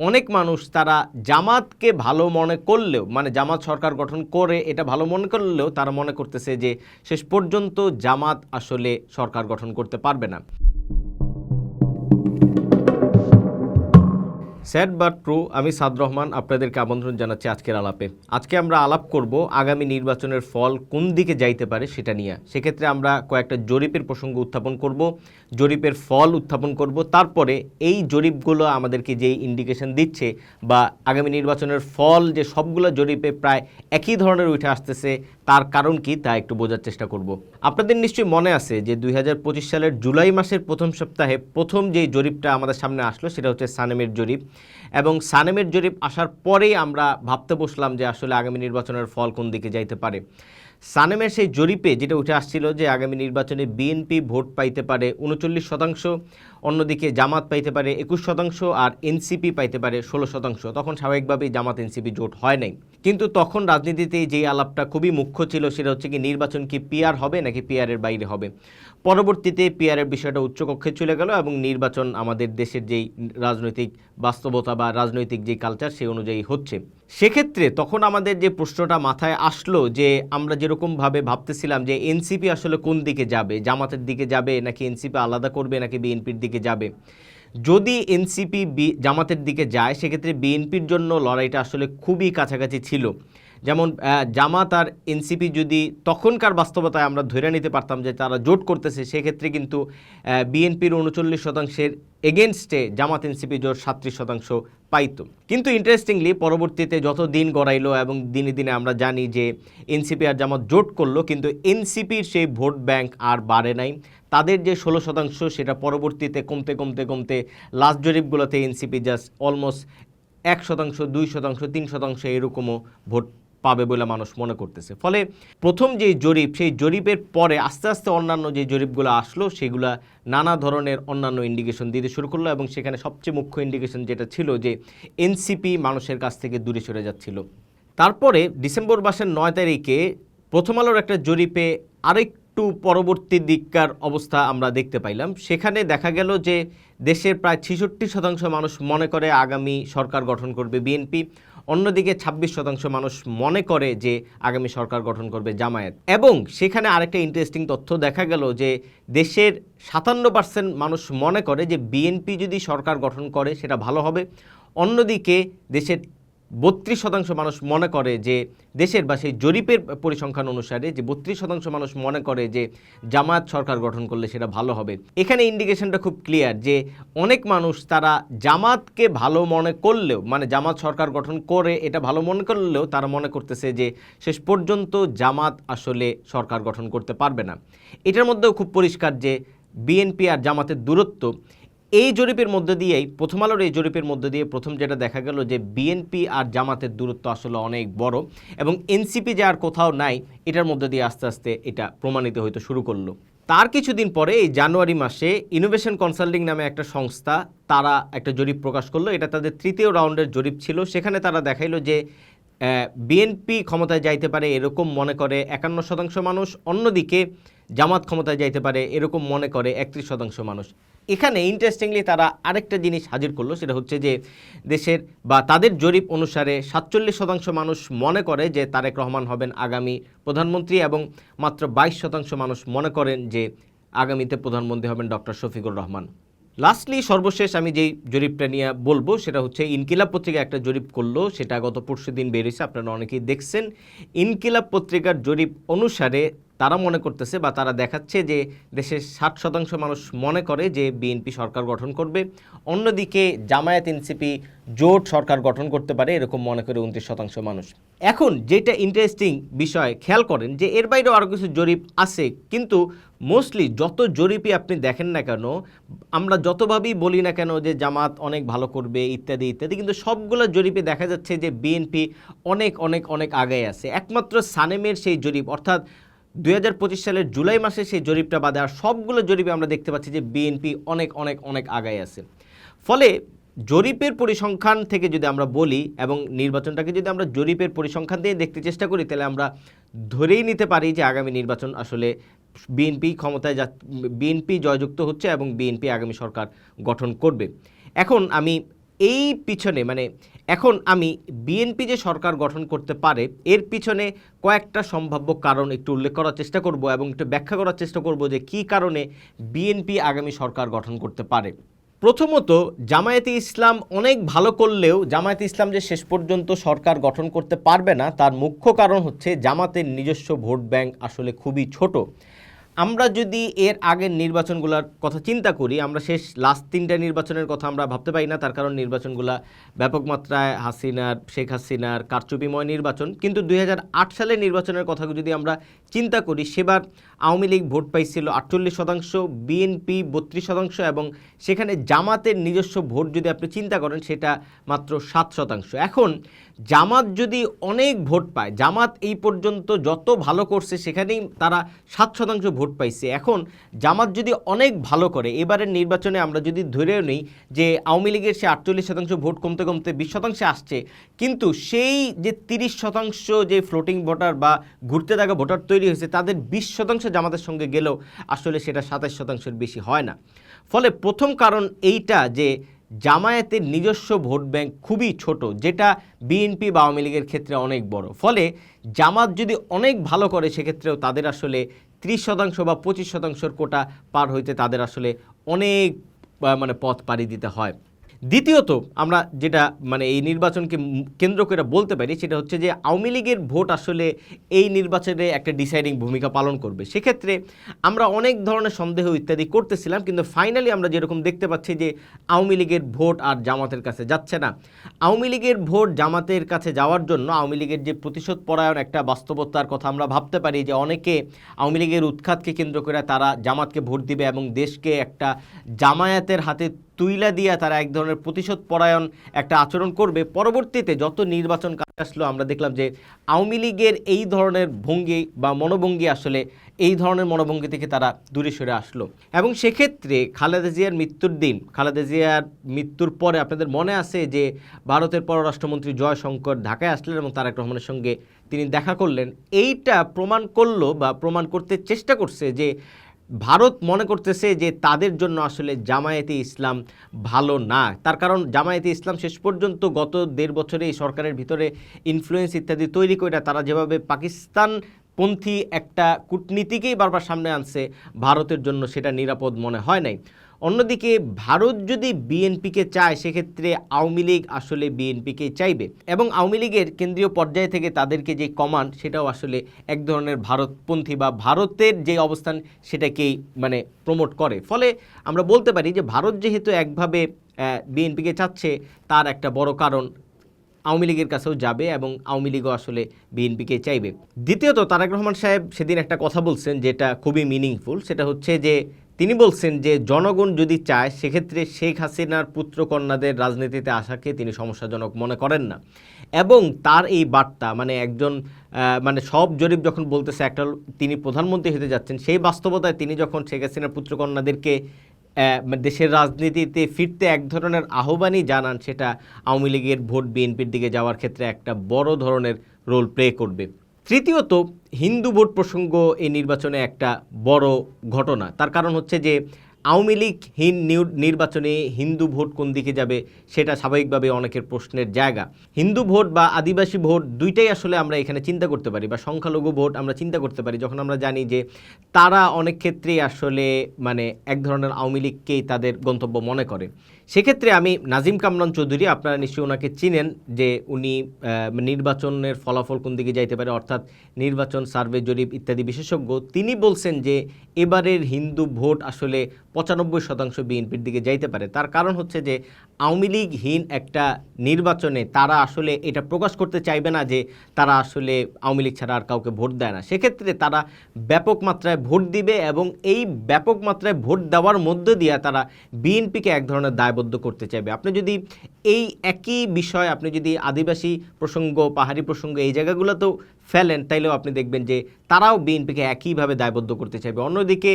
অনেক মানুষ তারা জামাতকে ভালো মনে করলেও মানে জামাত সরকার গঠন করে এটা ভালো মনে করলেও তারা মনে করতেছে যে শেষ পর্যন্ত জামাত আসলে সরকার গঠন করতে পারবে না। স্যাড বাট ট্রু, আমি সাদ রহমান আপনাদেরকে আমন্ত্রণ জানাচ্ছি আজকের আলাপে। আজকে আমরা আলাপ করব আগামী নির্বাচনের ফল কোন দিকে যাইতে পারে সেটা নিয়ে। সেক্ষেত্রে আমরা কয়েকটা জরিপের প্রসঙ্গ উত্থাপন করব, জরিপের ফল উত্থাপন করব, তারপরে এই জরিপগুলো আমাদেরকে যেই ইন্ডিকেশন দিচ্ছে বা আগামী নির্বাচনের ফল যে সবগুলো জরিপে প্রায় একই ধরনের উঠে আসতেছে তার কারণ কি তা একটু বোঝার চেষ্টা করব। আপনাদের নিশ্চয়ই মনে আছে যে 2025 সালের জুলাই মাসের প্রথম সপ্তাহে প্রথম যেই জরিপটা আমাদের সামনে আসলো সেটা হচ্ছে সানেমের জরিপ, এবং সানেমের জরিপ আসার পরেই আমরা ভাবতে বসলাম যে আসলে আগামী নির্বাচনের ফল কোন দিকে যাইতে পারে। সানেমের সেই জরিপে যেটা উঠে আসছিল যে আগামী নির্বাচনে বিএনপি ভোট পাইতে পারে 39%, অন্যদিকে জামাত পাইতে পারে 21% আর এনসিপি পাইতে পারে 16%। তখন স্বাভাবিকভাবেই জামাত এনসিপি জোট হয় নাই, কিন্তু তখন রাজনীতিতে যেই আলাপটা খুবই মুখ্য ছিল সেটা হচ্ছে কি নির্বাচন কি পিআর হবে নাকি পিআরের বাইরে হবে। পরবর্তীতে পিআরের বিষয়টা উচ্চকক্ষে চলে গেল এবং নির্বাচন আমাদের দেশের যেই রাজনৈতিক বাস্তবতা বা রাজনৈতিক যে কালচার সেই অনুযায়ী হচ্ছে। সেক্ষেত্রে তখন আমাদের যে প্রশ্নটা মাথায় আসলো যে আমরা যেরকমভাবে ভাবতেছিলাম যে এনসিপি আসলে কোন দিকে যাবে, জামাতের দিকে যাবে নাকি এনসিপি আলাদা করবে নাকি বিএনপির দিকে যাবে। যদি এনসিপি জামাতের দিকে যায় সেক্ষেত্রে বিএনপির জন্য লড়াইটা আসলে খুবই কাছাকাছি ছিল। যেমন জামাত আর এনসিপি যদি তখনকার বাস্তবতায় আমরা ধরে নিতে পারতাম যে তারা জোট করতেছে, সেক্ষেত্রে কিন্তু বিএনপির 39%-এর এগেনস্টে জামাত এনসিপি জোট 37% পাইতো। কিন্তু ইন্টারেস্টিংলি পরবর্তীতে যত দিন গড়াইলো এবং দিনে দিনে আমরা জানি যে এনসিপি আর জামাত জোট করলো, কিন্তু এনসিপির সেই ভোট ব্যাংক আর বাড়ে নাই। তাদের যে 16% সেটা পরবর্তীতে কমতে কমতে কমতে লাস্ট জরিপগুলোতে এনসিপি জাস্ট অলমোস্ট 1%, 2%, 3% এরকমও ভোট পাবে বলে মানুষ মনে করতেছে। ফলে প্রথম যেই জরিপ সেই জরিপের পরে আস্তে আস্তে অন্যান্য যে জরিপগুলো আসলো সেগুলা নানা ধরনের অন্যান্য ইন্ডিকেশন দিতে শুরু করলো, এবং সেখানে সবচেয়ে মুখ্য ইন্ডিকেশন যেটা ছিল যে এনসিপি মানুষের কাছ থেকে দূরে সরে যাচ্ছিল। তারপরে ডিসেম্বর মাসের 9 তারিখে প্রথম আলোর একটা জরিপে আরেকটু পরবর্তী দিককার অবস্থা আমরা দেখতে পাইলাম। সেখানে দেখা গেল যে দেশের প্রায় 66% মানুষ মনে করে আগামী সরকার গঠন করবে বিএনপি, অন্যদিকে 26% মানুষ মনে করে যে আগামী সরকার গঠন করবে জামায়াত। এবং সেখানে আরেকটা ইন্টারেস্টিং তথ্য দেখা গেল যে দেশের 57% মানুষ মনে করে যে বিএনপি যদি সরকার গঠন করে সেটা ভালো হবে, অন্যদিকে দেশের 32% মানুষ মনে করে যে দেশের বা সেই জরিপের পরিসংখ্যান অনুসারে যে 32% মানুষ মনে করে যে জামায়াত সরকার গঠন করলে সেটা ভালো হবে। এখানে ইন্ডিকেশনটা খুব ক্লিয়ার যে অনেক মানুষ তারা জামাতকে ভালো মনে করলেও মানে জামাত সরকার গঠন করে এটা ভালো মনে করলেও তারা মনে করতেছে যে শেষ পর্যন্ত জামাত আসলে সরকার গঠন করতে পারবে না। এটার মধ্যেও খুব পরিষ্কার যে বিএনপি আর জামাতের দূরত্ব। এই জরিপের মধ্যে দিয়েই প্রথম আলোর এই জরিপের মধ্যে দিয়ে প্রথম যেটা দেখা গেল যে বিএনপি আর জামাতের দূরত্ব আসলে অনেক বড়, এবং এনসিপি যে আর কোথাও নাই এটার মধ্যে দিয়ে আস্তে আস্তে এটা প্রমাণিত হতে শুরু করলো। তার কিছুদিন পরে এই জানুয়ারি মাসে ইনোভেশন কনসাল্টিং নামে একটা সংস্থা তারা একটা জরিপ প্রকাশ করলো। এটা তাদের তৃতীয় রাউন্ডের জরিপ ছিল। সেখানে তারা দেখাইলো যে বিএনপি ক্ষমতায় যাইতে পারে এরকম মনে করে 51% মানুষ, অন্যদিকে জামাত ক্ষমতায় যাইতে পারে এরকম মনে করে 31% মানুষ। এখানে ইন্টারেস্টিংলি তারা আরেকটা জিনিস হাজির করলো, সেটা হচ্ছে যে দেশের বা তাদের জরিপ অনুসারে 47% মানুষ মনে করে যে তারেক রহমান হবেন আগামী প্রধানমন্ত্রী, এবং মাত্র 22% মানুষ মনে করেন যে আগামীতে প্রধানমন্ত্রী হবেন ডক্টর শফিকুর রহমান। লাস্টলি সর্বশেষ আমি যেই জরিপটা নিয়ে বলবো সেটা হচ্ছে ইনকিলাব পত্রিকা একটা জরিপ করলো, সেটা গত পরশুদিন বেরিয়েছে, আপনারা অনেকেই দেখছেন। ইনকিলাব পত্রিকার জরিপ অনুসারে তারা মনে করতেছে বা তারা দেখাচ্ছে যে দেশের 60% মানুষ মনে করে যে বিএনপি সরকার গঠন করবে, অন্যদিকে জামায়াত এনসিপি জোট সরকার গঠন করতে পারে এরকম মনে করে 29% মানুষ। এখন যেটা ইন্টারেস্টিং বিষয় খেয়াল করেন যে এর বাইরেও আরও কিছু জরিপ আছে, কিন্তু মোস্টলি যত জরিপই আপনি দেখেন না কেন, আমরা যতভাবেই বলি না কেন যে জামাত অনেক ভালো করবে ইত্যাদি ইত্যাদি, কিন্তু সবগুলো জরিপে দেখা যাচ্ছে যে বিএনপি অনেক অনেক অনেক আগে আছে। একমাত্র সানেমের সেই জরিপ অর্থাৎ 2025 সালের জুলাই মাসে সেই জরিপটা বাদে আর সবগুলো জরিপে আমরা দেখতে পাচ্ছি যে বিএনপি অনেক অনেক অনেক আগায় আছে। ফলে জরিপের পরিসংখ্যান থেকে যদি আমরা বলি এবং নির্বাচনটাকে যদি আমরা জরিপের পরিসংখ্যান দিয়ে দেখতে চেষ্টা করি, তাহলে আমরা ধরেই নিতে পারি যে আগামী নির্বাচন আসলে বিএনপি জয়যুক্ত হচ্ছে এবং বিএনপি আগামী সরকার গঠন করবে। এখন আমি এই পিছনে মানে এখন আমি বিএনপি যে সরকার গঠন করতে পারে এর পিছনে কয়েকটা সম্ভাব্য কারণ একটু উল্লেখ করার চেষ্টা করব এবং একটু ব্যাখ্যা করার চেষ্টা করব যে কী কারণে বিএনপি আগামী সরকার গঠন করতে পারে। প্রথমত, জামায়াতে ইসলাম অনেক ভালো করলেও জামায়াতে ইসলাম যে শেষ পর্যন্ত সরকার গঠন করতে পারবে না তার মুখ্য কারণ হচ্ছে জামাতের নিজস্ব ভোট ব্যাংক আসলে খুবই ছোট। আমরা যদি এর আগের নির্বাচনগুলোর কথা চিন্তা করি, আমরা লাস্ট 3টা নির্বাচনের কথা আমরা ভাবতে পারি না, তার কারণ নির্বাচনগুলো ব্যাপক মাত্রায় শেখ হাসিনার কারচুপিময় নির্বাচন। কিন্তু 2008 সালের নির্বাচনের কথা যদি আমরা চিন্তা করি, সেবার আওয়ামী লীগ ভোট পাইছিল 48%, বিএনপি 32% এবং সেখানে জামাতের নিজস্ব ভোট যদি আপনি চিন্তা করেন সেটা মাত্র 7%। এখন জামাত যদি অনেক ভোট পায়, জামাত এই পর্যন্ত যত ভালো করছে সেখানেই তারা 7% ভোট পাইছে। এখন জামাত যদি অনেক ভালো করে, এবারের নির্বাচনে আমরা যদি ধরেও নিই যে আওয়ামী লীগের সে 48% ভোট কমতে কমতে 20% আসছে, কিন্তু সেই যে 30% যে ফ্লোটিং ভোটার বা ঘুরতে থাকা ভোটার তৈরি হয়েছে তাদের 20% জামাতের সঙ্গে গেলেও আসলে সেটা 27%-এর বেশি হয় না। ফলে প্রথম কারণ এইটা যে জামায়াতের নিজস্ব ভোট ব্যাংক খুবই ছোট, যেটা বিএনপি বা আওয়ামী লীগের ক্ষেত্রে অনেক বড়। ফলে জামাত যদি অনেক ভালো করে সেক্ষেত্রেও তাদের আসলে 30% বা 25%-এর কোটা পার হইতে তাদের আসলে অনেক মানে পথ পাড়ি দিতে হয়। দ্বিতীয়ত, আমরা যেটা মানে এই নির্বাচনকে কেন্দ্র করে বলতে পারি সেটা হচ্ছে যে আওয়ামী লীগের ভোট আসলে এই নির্বাচনে একটা ডিসাইডিং ভূমিকা পালন করবে। সেক্ষেত্রে আমরা অনেক ধরনের সন্দেহ ইত্যাদি করতেছিলাম, কিন্তু ফাইনালি আমরা যেরকম দেখতে পাচ্ছি যে আওয়ামী লীগের ভোট আর জামাতের কাছে যাচ্ছে না। আওয়ামী লীগের ভোট জামাতের কাছে যাওয়ার জন্য আওয়ামী লীগের যে প্রতিশোধ পরায়ণ একটা বাস্তবতার কথা আমরা ভাবতে পারি যে অনেকে আওয়ামী লীগের উৎখাতকে কেন্দ্র করে তারা জামাতকে ভোট দিবে এবং দেশকে একটা জামায়াতের হাতে তুইলা দিয়া তারা এক ধরনের প্রতিশোধ পরায়ণ একটা আচরণ করবে। পরবর্তীতে যত নির্বাচন কাছে আসলো আমরা দেখলাম যে আওয়ামী লীগের এই ধরনের ভঙ্গি বা মনোভঙ্গি আসলে এই ধরনের মনোভঙ্গি থেকে তারা দূরে সরে আসলো। এবং সেক্ষেত্রে খালেদা জিয়ার মৃত্যুর পরে আপনাদের মনে আছে যে ভারতের পররাষ্ট্রমন্ত্রী জয়শঙ্কর ঢাকায় আসলেন এবং তারেক রহমানের সঙ্গে তিনি দেখা করলেন। এইটা প্রমাণ করলো বা প্রমাণ করতে চেষ্টা করছে যে ভারত মনে করতেছে যে তাদের জন্য আসলে জামায়াতে ইসলাম ভালো না। তার কারণ জামায়াতে ইসলাম শেষ পর্যন্ত গত 1.5 বছরে এই সরকারের ভিতরে ইনফ্লুয়েন্স ইত্যাদি তৈরি করে তারা যেভাবে পাকিস্তানপন্থী একটা কূটনীতিকেই বারবার সামনে আনছে, ভারতের জন্য সেটা নিরাপদ মনে হয় নাই। অন্যদিকে ভারত যদি বিএনপিকে চায় সেক্ষেত্রে আওয়ামী লীগ আসলে বিএনপিকে চাইবে এবং আওয়ামী লীগের কেন্দ্রীয় পর্যায়ে থেকে তাদেরকে যে কমান্ড সেটাও আসলে এক ধরনের ভারতপন্থী বা ভারতের যে অবস্থান সেটাকেই মানে প্রমোট করে। ফলে আমরা বলতে পারি যে ভারত যেহেতু একভাবে বিএনপিকে চাচ্ছে তার একটা বড় কারণ আওয়ামী লীগের কাছেও যাবে এবং আওয়ামী লীগও আসলে বিএনপিকে চাইবে। দ্বিতীয়ত, তারেক রহমান সাহেব সেদিন একটা কথা বলছেন যেটা খুবই মিনিংফুল, সেটা হচ্ছে যে তিনি বলছেন যে জনগণ যদি চায় সেক্ষেত্রে শেখ হাসিনার পুত্রকন্যাদের রাজনীতিতে আসাকে তিনি সমস্যাজনক মনে করেন না। এবং তার এই বার্তা মানে একজন মানে সব জরিপ যখন বলতেছে একটা তিনি প্রধানমন্ত্রী হতে যাচ্ছেন, সেই বাস্তবতায় তিনি যখন শেখ হাসিনার পুত্রকন্যাদেরকে দেশের রাজনীতিতে ফিরতে এক ধরনের আহ্বানই জানান, সেটা আওয়ামী লীগের ভোট বিএনপির দিকে যাওয়ার ক্ষেত্রে একটা বড় ধরনের রোল প্লে করবে। তৃতীয়ত, হিন্দু ভোট প্রসঙ্গ এই নির্বাচনে একটা বড় ঘটনা। তার কারণ হচ্ছে যে আওয়ামী লীগহীন নির্বাচনে হিন্দু ভোট কোন দিকে যাবে সেটা স্বাভাবিকভাবে অনেকের প্রশ্নের জায়গা। হিন্দু ভোট বা আদিবাসী ভোট দুইটাই আসলে আমরা এখানে চিন্তা করতে পারি, বা সংখ্যালঘু ভোট আমরা চিন্তা করতে পারি যখন আমরা জানি যে তারা অনেক ক্ষেত্রেই আসলে মানে এক ধরনের আওয়ামী লীগকেই তাদের গন্তব্য মনে করে। সেক্ষেত্রে আমি নাজিম কামরান চৌধুরী, আপনারা নিশ্চয়ই ওনাকে চিনেন, যে উনি নির্বাচনের ফলাফল কোন দিকে যাইতে পারে অর্থাৎ নির্বাচন সার্ভে জরিপ ইত্যাদি বিশেষজ্ঞ, তিনি বলছেন যে এবারের হিন্দু ভোট আসলে 95% বিএনপির দিকে যাইতে পারে। তার কারণ হচ্ছে যে আওয়ামী লীগহীন একটা নির্বাচনে তারা আসলে এটা প্রকাশ করতে চাইবে না যে তারা আসলে আওয়ামী লীগ ছাড়া আর কাউকে ভোট দেয় না। সেক্ষেত্রে তারা ব্যাপক মাত্রায় ভোট দিবে এবং এই ব্যাপক মাত্রায় ভোট দেওয়ার মধ্য দিয়ে তারা বিএনপিকে এক ধরনের দায়বদ্ধ করতে চাইবে। আপনি যদি এই একই বিষয় আপনি যদি আদিবাসী প্রসঙ্গ, পাহাড়ি প্রসঙ্গ এই জায়গাগুলোতেও ফেলেন তাইলেও আপনি দেখবেন যে তারাও বিএনপিকে একইভাবে দায়বদ্ধ করতে চাইবে। অন্যদিকে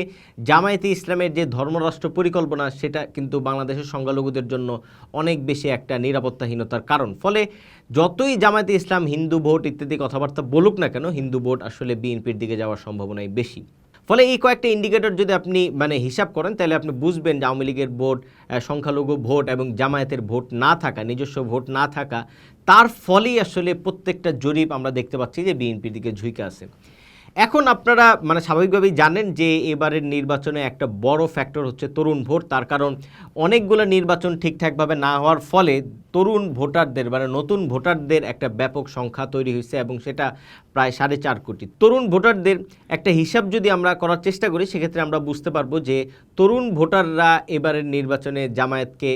জামায়াতে ইসলামের যে ধর্মরাষ্ট্র পরিকল্পনা সেটা কিন্তু বাংলাদেশের সংখ্যালঘুদের জন্য অনেক বেশি একটা নিরাপত্তাহীনতার কারণ। ফলে যতই জামায়াতে ইসলাম হিন্দু ভোট ইত্যাদি কথাবার্তা বলুক না কেন, হিন্দু ভোট আসলে বিএনপির দিকে যাওয়ার সম্ভাবনাই বেশি। ফলে এই কয়েকটা ইন্ডিকেটর যদি আপনি মানে হিসাব করেন তাহলে আপনি বুঝবেন যে আওয়ামী লীগের ভোট, সংখ্যালঘু ভোট এবং জামায়াতের ভোট না থাকা, নিজস্ব ভোট না থাকা, তার ফলেই আসলে প্রত্যেকটা জরিপ আমরা দেখতে পাচ্ছি যে বিএনপির দিকে ঝুঁকে আছে। এখন আপনারা মানে স্বাভাবিকভাবেই জানেন যে এবারের নির্বাচনে একটা বড় ফ্যাক্টর হচ্ছে তরুণ ভোট। তার কারণ অনেকগুলো নির্বাচন ঠিকঠাকভাবে না হওয়ার ফলে তরুণ ভোটারদের মানে নতুন ভোটারদের একটা ব্যাপক সংখ্যা তৈরি হয়েছে এবং সেটা প্রায় 4.5 কোটি। তরুণ ভোটারদের একটা হিসাব যদি আমরা করার চেষ্টা করি সেক্ষেত্রে আমরা বুঝতে পারবো যে তরুণ ভোটাররা এবারের নির্বাচনে জামায়াতকে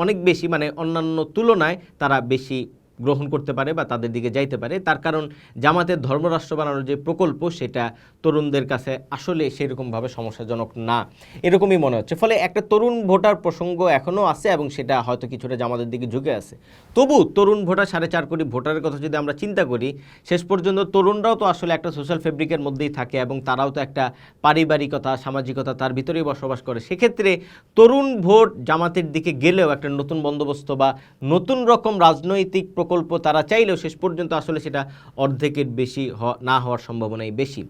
অনেক বেশি মানে অন্যান্য তুলনায় তারা বেশি গ্রহণ করতে পারে বা তাদের দিকে যাইতে পারে। তার কারণ জামাতের ধর্মরাষ্ট্র বানানোর যে প্রকল্প সেটা তরুণদের কাছে আসলে সেরকমভাবে সমস্যাজনক না, এরকমই মনে হচ্ছে। ফলে একটা তরুণ ভোটার প্রসঙ্গ এখনও আছে এবং সেটা হয়তো কিছুটা জামাতের দিকে ঝুঁকে আছে। তবু তরুণ ভোটার 4.5 কোটি ভোটারের কথা যদি আমরা চিন্তা করি, শেষ পর্যন্ত তরুণরাও তো আসলে একটা সোশ্যাল ফেব্রিকের মধ্যেই থাকে এবং তারাও তো একটা পারিবারিকতা, সামাজিকতা তার ভিতরেই বসবাস করে। সেক্ষেত্রে তরুণ ভোট জামাতের দিকে গেলেও একটা নতুন বন্দোবস্ত বা নতুন রকম রাজনৈতিক প্রকল্প তারা চাইলেও শেষ পর্যন্ত আসলে সেটা অর্ধেকের বেশি না হওয়ার সম্ভাবনাই বেশি।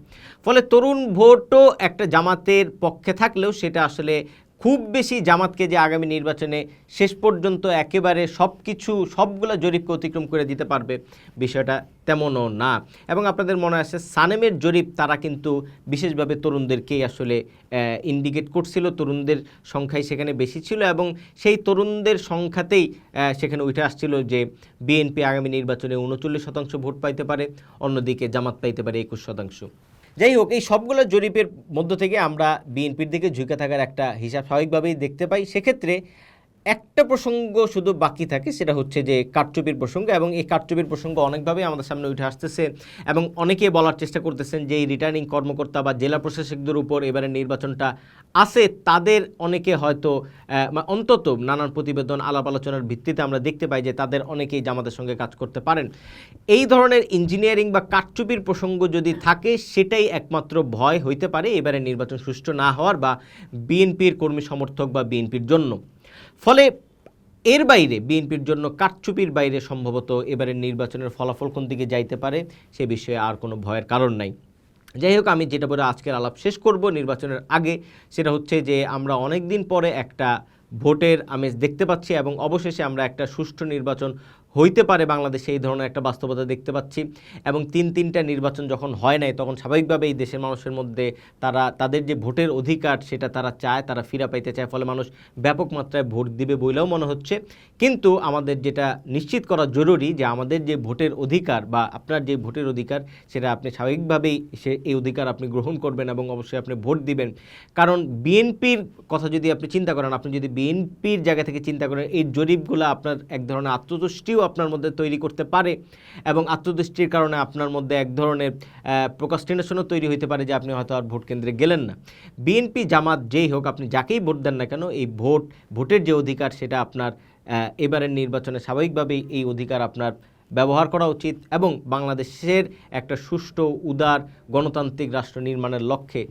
ফলে তরুণ ভোটও একটা জামাতের পক্ষে থাকলেও সেটা আসলে খুব বেশি জামাতকে যে আগামী নির্বাচনে শেষ পর্যন্ত একেবারে সবগুলো জরিপকে অতিক্রম করে দিতে পারবে বিষয়টা তেমনও না। এবং আপনাদের মনে আছে সানেমের জরিপ তারা কিন্তু বিশেষভাবে তরুণদেরকেই আসলে ইন্ডিকেট করছিল, তরুণদের সংখ্যাই সেখানে বেশি ছিল এবং সেই তরুণদের সংখ্যাতেই সেখানে উঠে আসছিল যে বিএনপি আগামী নির্বাচনে 39% ভোট পাইতে পারে, অন্যদিকে জামাত পাইতে পারে 21%। যাই হোক, এই সবগুলো জরিপের মধ্য থেকে আমরা বিএনপির দিকে ঝুঁকে থাকার একটা হিসাব স্বাভাবিকভাবেই দেখতে পাই। সেক্ষেত্রে একটা প্রসঙ্গ শুধু বাকি থাকে, সেটা হচ্ছে যে কারচুপির প্রসঙ্গ, এবং এই কারচুপির প্রসঙ্গ অনেকভাবেই আমাদের সামনে উঠে আসতেছে এবং অনেকেই বলার চেষ্টা করতেছেন যে এই রিটার্নিং কর্মকর্তা বা জেলা প্রশাসকদের উপর এবারে নির্বাচনটা আছে, তাদের অনেকে হয়তো অন্তত নানান প্রতিবেদন আলাপ আলোচনার ভিত্তিতে আমরা দেখতে পাই যে তাদের অনেকেই জামাতের সঙ্গে কাজ করতে পারেন। এই ধরনের ইঞ্জিনিয়ারিং বা কারচুপির প্রসঙ্গ যদি থাকে সেটাই একমাত্র ভয় হইতে পারে এবারে নির্বাচন সুষ্ঠু না হওয়ার বা বিএনপির কর্মী সমর্থক বা বিএনপির জন্য। ফলে এর বাইরে বিএনপির জন্য কারচুপির বাইরে সম্ভবত এবারের নির্বাচনের ফলাফল কোন দিকে যাইতে পারে সে বিষয়ে আর কোনো ভয়ের কারণ নাই। যাই হোক, আমি যেটা বলে আজকের আলাপ শেষ করব নির্বাচনের আগে, সেটা হচ্ছে যে আমরা অনেক দিন পরে একটা ভোটের আমেজ দেখতে পাচ্ছি এবং অবশেষে আমরা একটা সুষ্ঠু নির্বাচন হইতে পারে বাংলাদেশে এই ধরনের একটা বাস্তবতা দেখতে পাচ্ছি। এবং তিনটা নির্বাচন যখন হয় নাই তখন স্বাভাবিকভাবেই দেশের মানুষের মধ্যে তাদের যে ভোটের অধিকার সেটা তারা চায়, তারা ফিরে পাইতে চায়। ফলে মানুষ ব্যাপক মাত্রায় ভোট দিবে বলেও মনে হচ্ছে। কিন্তু আমাদের যেটা নিশ্চিত করা জরুরি যে আমাদের যে ভোটের অধিকার বা আপনার যে ভোটের অধিকার সেটা আপনি স্বাভাবিকভাবেই এই অধিকার আপনি গ্রহণ করবেন এবং অবশ্যই আপনি ভোট দিবেন। কারণ বিএনপির কথা যদি আপনি চিন্তা করেন, আপনি যদি বিএনপির জায়গা থেকে চিন্তা করেন, এই জরিপগুলো আপনার এক ধরনের আত্মতুষ্টিও আপনার মধ্যে তৈরি করতে পারে এবং আত্মতুষ্টির কারণে আপনার মধ্যে এক ধরনের প্রোক্রাস্টিনেশনও তৈরি হইতে পারে যে আপনি হয়তো আর ভোট কেন্দ্রে গেলেন না। বিএনপি জামাত যেই হোক, আপনি যাকেই ভোট দেন না কেন, এই ভোটের যে অধিকার সেটা আপনার এবারের নির্বাচনে স্বাভাবিকভাবেই এই অধিকার আপনার ব্যবহার করা উচিত এবং বাংলাদেশের একটা সুষ্ঠু উদার গণতান্ত্রিক রাষ্ট্র নির্মাণের লক্ষ্যে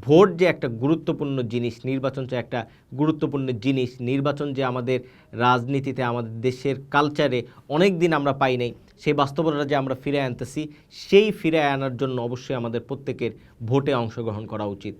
ভোট যে একটা গুরুত্বপূর্ণ জিনিস, নির্বাচন যে একটা গুরুত্বপূর্ণ জিনিস, নির্বাচন যে আমাদের রাজনীতিতে আমাদের দেশের কালচারে অনেক দিন আমরা পাই নাই, সেই বাস্তবতা যে আমরা ফিরে আনতেছি, সেই ফিরে আনার জন্য অবশ্যই আমাদের প্রত্যেকের ভোটে অংশগ্রহণ করা উচিত।